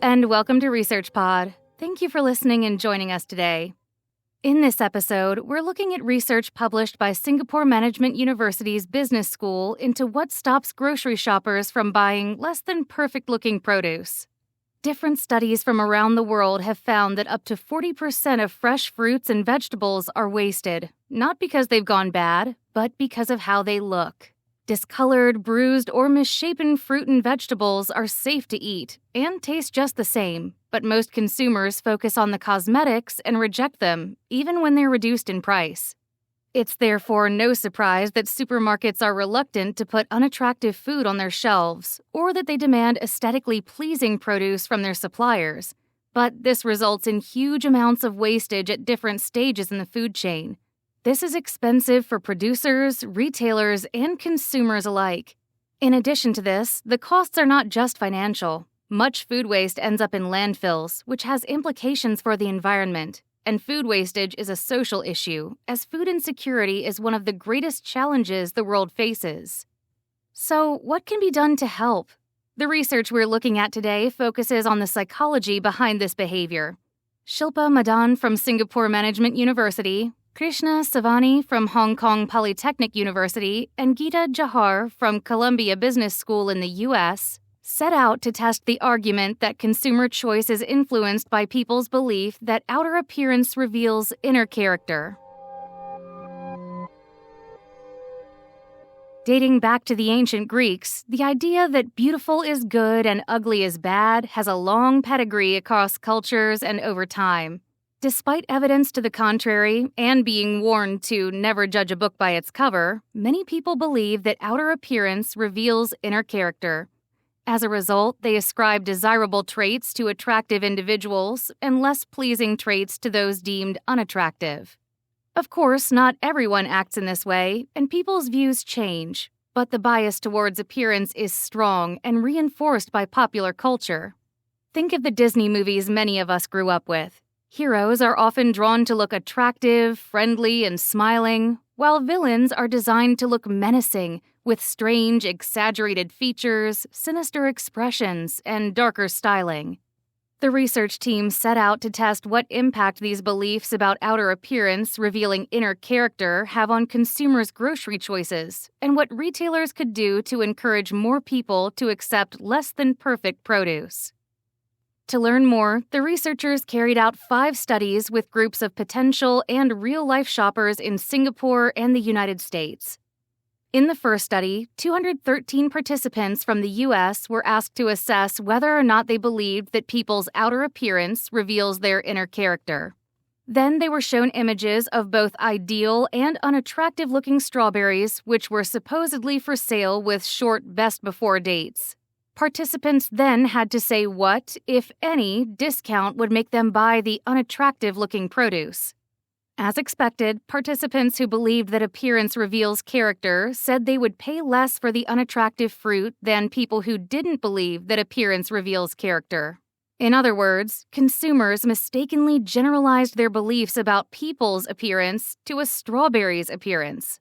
and welcome to Research Pod. Thank you for listening and joining us today. In this episode, we're looking at research published by Singapore Management University's Business School into what stops grocery shoppers from buying less than perfect-looking produce. Different studies from around the world have found that up to 40% of fresh fruits and vegetables are wasted, not because they've gone bad, but because of how they look. Discolored, bruised, or misshapen fruit and vegetables are safe to eat and taste just the same, but most consumers focus on the cosmetics and reject them, even when they're reduced in price. It's therefore no surprise that supermarkets are reluctant to put unattractive food on their shelves, or that they demand aesthetically pleasing produce from their suppliers. But this results in huge amounts of wastage at different stages in the food chain. This is expensive for producers, retailers, and consumers alike. In addition to this, the costs are not just financial. Much food waste ends up in landfills, which has implications for the environment. And food wastage is a social issue, as food insecurity is one of the greatest challenges the world faces. So, what can be done to help? The research we're looking at today focuses on the psychology behind this behavior. Shilpa Madan from Singapore Management University, Krishna Savani from Hong Kong Polytechnic University, and Geeta Jahar from Columbia Business School in the U.S. set out to test the argument that consumer choice is influenced by people's belief that outer appearance reveals inner character. Dating back to the ancient Greeks, the idea that beautiful is good and ugly is bad has a long pedigree across cultures and over time. Despite evidence to the contrary and being warned to never judge a book by its cover, many people believe that outer appearance reveals inner character. As a result, they ascribe desirable traits to attractive individuals and less pleasing traits to those deemed unattractive. Of course, not everyone acts in this way, and people's views change, but the bias towards appearance is strong and reinforced by popular culture. Think of the Disney movies many of us grew up with. Heroes are often drawn to look attractive, friendly, and smiling, while villains are designed to look menacing, with strange, exaggerated features, sinister expressions, and darker styling. The research team set out to test what impact these beliefs about outer appearance revealing inner character have on consumers' grocery choices, and what retailers could do to encourage more people to accept less than perfect produce. To learn more, the researchers carried out 5 studies with groups of potential and real-life shoppers in Singapore and the United States. In the first study, 213 participants from the U.S. were asked to assess whether or not they believed that people's outer appearance reveals their inner character. Then they were shown images of both ideal and unattractive-looking strawberries, which were supposedly for sale with short best-before dates. Participants then had to say what, if any, discount would make them buy the unattractive-looking produce. As expected, participants who believed that appearance reveals character said they would pay less for the unattractive fruit than people who didn't believe that appearance reveals character. In other words, consumers mistakenly generalized their beliefs about people's appearance to a strawberry's appearance.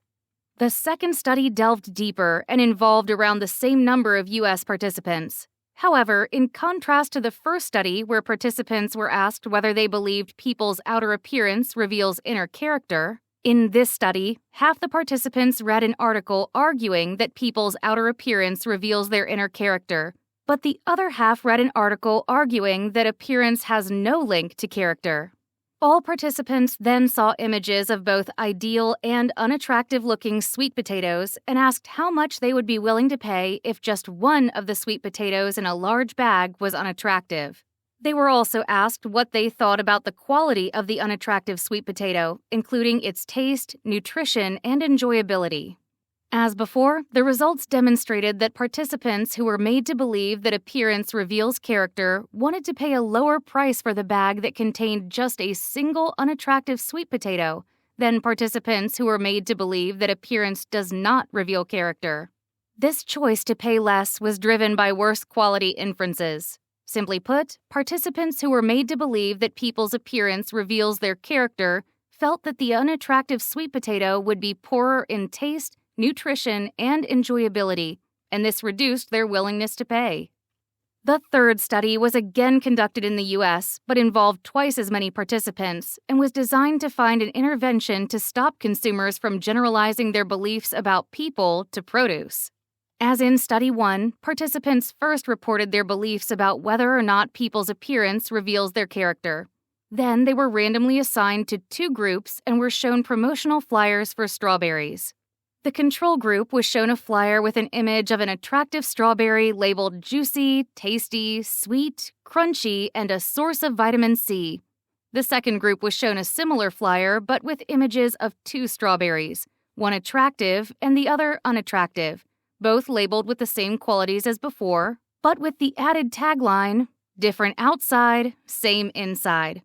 The second study delved deeper and involved around the same number of U.S. participants. However, in contrast to the first study where participants were asked whether they believed people's outer appearance reveals inner character, in this study, half the participants read an article arguing that people's outer appearance reveals their inner character, but the other half read an article arguing that appearance has no link to character. All participants then saw images of both ideal and unattractive-looking sweet potatoes and asked how much they would be willing to pay if just one of the sweet potatoes in a large bag was unattractive. They were also asked what they thought about the quality of the unattractive sweet potato, including its taste, nutrition, and enjoyability. As before, the results demonstrated that participants who were made to believe that appearance reveals character wanted to pay a lower price for the bag that contained just a single unattractive sweet potato than participants who were made to believe that appearance does not reveal character. This choice to pay less was driven by worse quality inferences. Simply put, participants who were made to believe that people's appearance reveals their character felt that the unattractive sweet potato would be poorer in taste, nutrition, and enjoyability, and this reduced their willingness to pay. The third study was again conducted in the US, but involved twice as many participants and was designed to find an intervention to stop consumers from generalizing their beliefs about people to produce. As in Study 1, participants first reported their beliefs about whether or not people's appearance reveals their character. Then they were randomly assigned to two groups and were shown promotional flyers for strawberries. The control group was shown a flyer with an image of an attractive strawberry labeled juicy, tasty, sweet, crunchy, and a source of vitamin C. The second group was shown a similar flyer but with images of two strawberries, one attractive and the other unattractive, both labeled with the same qualities as before, but with the added tagline, different outside, same inside.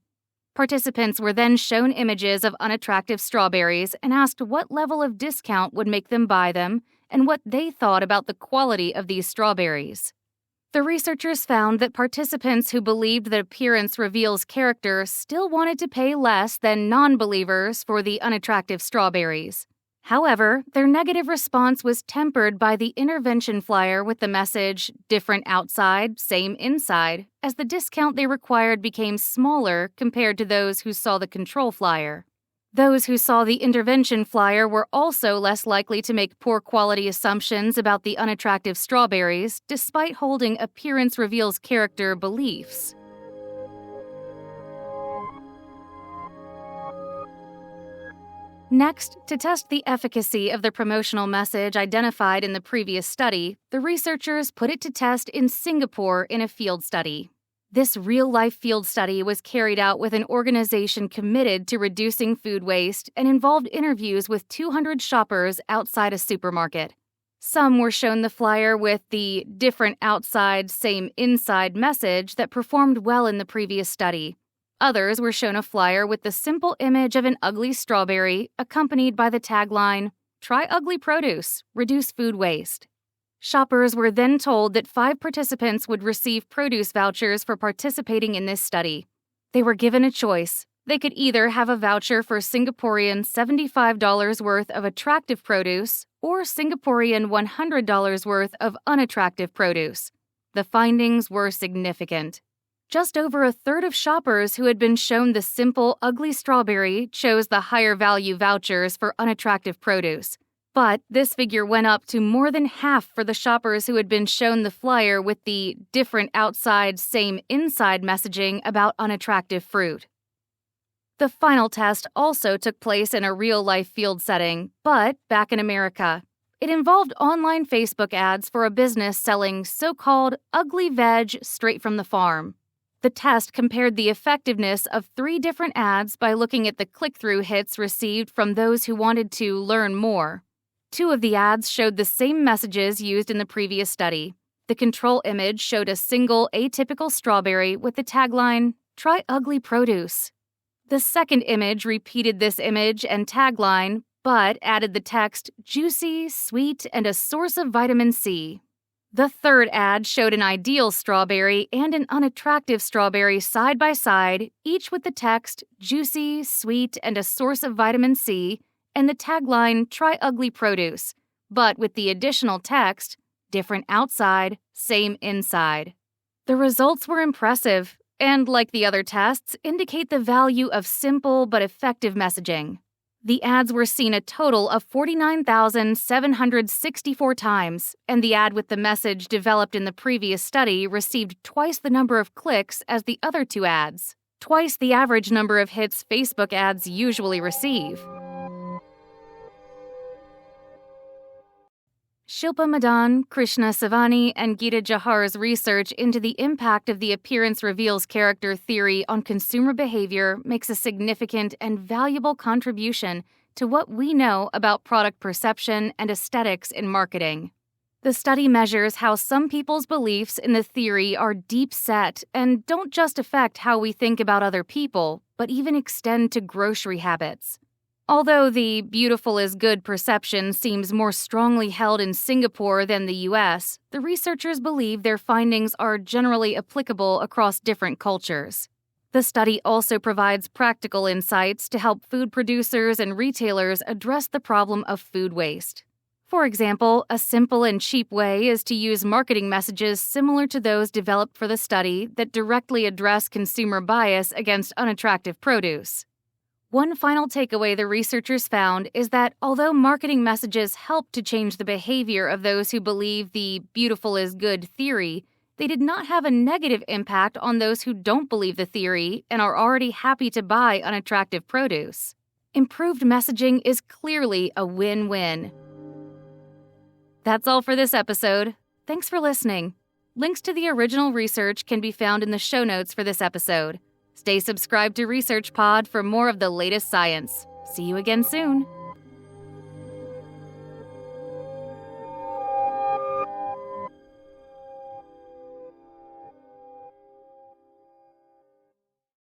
Participants were then shown images of unattractive strawberries and asked what level of discount would make them buy them and what they thought about the quality of these strawberries. The researchers found that participants who believed that appearance reveals character still wanted to pay less than non-believers for the unattractive strawberries. However, their negative response was tempered by the intervention flyer with the message, different outside, same inside, as the discount they required became smaller compared to those who saw the control flyer. Those who saw the intervention flyer were also less likely to make poor quality assumptions about the unattractive strawberries, despite holding appearance reveals character beliefs. Next, to test the efficacy of the promotional message identified in the previous study, the researchers put it to test in Singapore in a field study. This real-life field study was carried out with an organization committed to reducing food waste and involved interviews with 200 shoppers outside a supermarket. Some were shown the flyer with the different outside, same inside message that performed well in the previous study. Others were shown a flyer with the simple image of an ugly strawberry accompanied by the tagline, "Try ugly produce, reduce food waste." Shoppers were then told that 5 participants would receive produce vouchers for participating in this study. They were given a choice. They could either have a voucher for Singaporean $75 worth of attractive produce or Singaporean $100 worth of unattractive produce. The findings were significant. Just over a third of shoppers who had been shown the simple, ugly strawberry chose the higher value vouchers for unattractive produce. But this figure went up to more than half for the shoppers who had been shown the flyer with the different outside, same inside messaging about unattractive fruit. The final test also took place in a real-life field setting, but back in America. It involved online Facebook ads for a business selling so-called ugly veg straight from the farm. The test compared the effectiveness of 3 different ads by looking at the click-through hits received from those who wanted to learn more. 2 of the ads showed the same messages used in the previous study. The control image showed a single atypical strawberry with the tagline, "Try ugly produce." The second image repeated this image and tagline, but added the text, "Juicy, sweet, and a source of vitamin C." The third ad showed an ideal strawberry and an unattractive strawberry side by side, each with the text, "Juicy, sweet, and a source of vitamin C," and the tagline, "Try ugly produce," but with the additional text, "Different outside, same inside." The results were impressive, and like the other tests, indicate the value of simple but effective messaging. The ads were seen a total of 49,764 times, and the ad with the message developed in the previous study received twice the number of clicks as the other 2 ads, twice the average number of hits Facebook ads usually receive. Shilpa Madan, Krishna Savani, and Geeta Jahar's research into the impact of the appearance reveals character theory on consumer behavior makes a significant and valuable contribution to what we know about product perception and aesthetics in marketing. The study measures how some people's beliefs in the theory are deep-set and don't just affect how we think about other people, but even extend to grocery habits. Although the beautiful is good perception seems more strongly held in Singapore than the US, the researchers believe their findings are generally applicable across different cultures. The study also provides practical insights to help food producers and retailers address the problem of food waste. For example, a simple and cheap way is to use marketing messages similar to those developed for the study that directly address consumer bias against unattractive produce. One final takeaway the researchers found is that although marketing messages help to change the behavior of those who believe the beautiful is good theory, they did not have a negative impact on those who don't believe the theory and are already happy to buy unattractive produce. Improved messaging is clearly a win-win. That's all for this episode. Thanks for listening. Links to the original research can be found in the show notes for this episode. Stay subscribed to Research Pod for more of the latest science. See you again soon.